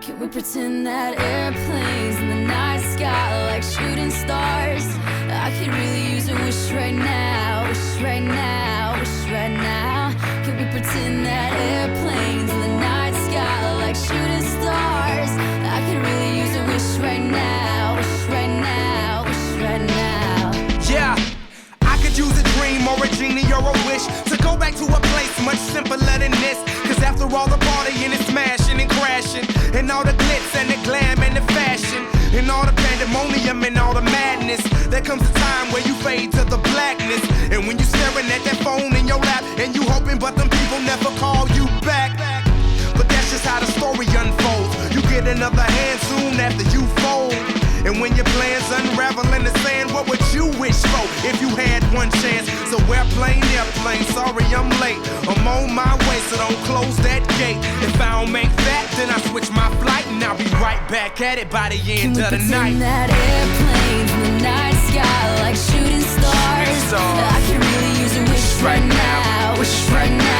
Can we pretend that airplanes in the night sky like shooting stars? I could really use a wish right now, wish right now, wish right now. Can we pretend that airplanes in the night sky like shooting stars? I could really use a wish right now, wish right now, wish right now. Yeah, I could use a dream or a genie or a wish to go back to a place much simpler than this. Cause after all the partying and smashing and crashing, and all the glitz and the glam and the fashion, and all the pandemonium and all the madness, there comes a time where you fade to the blackness. And when you staring at that phone in your lap, and you hoping but them people never call you back. But that's just how the story unfolds. You get another hand soon after you fold. And when your plans unravel in the sand, what would you wish for if you had one chance? So airplane, sorry I'm late. I'm on my way, so don't close that gate. If I don't make that, then I switch my flight, and I'll be right back at it by the end of the night. Can we pretend that airplanes in the night sky like shooting stars? I could really use a wish right now, wish right now.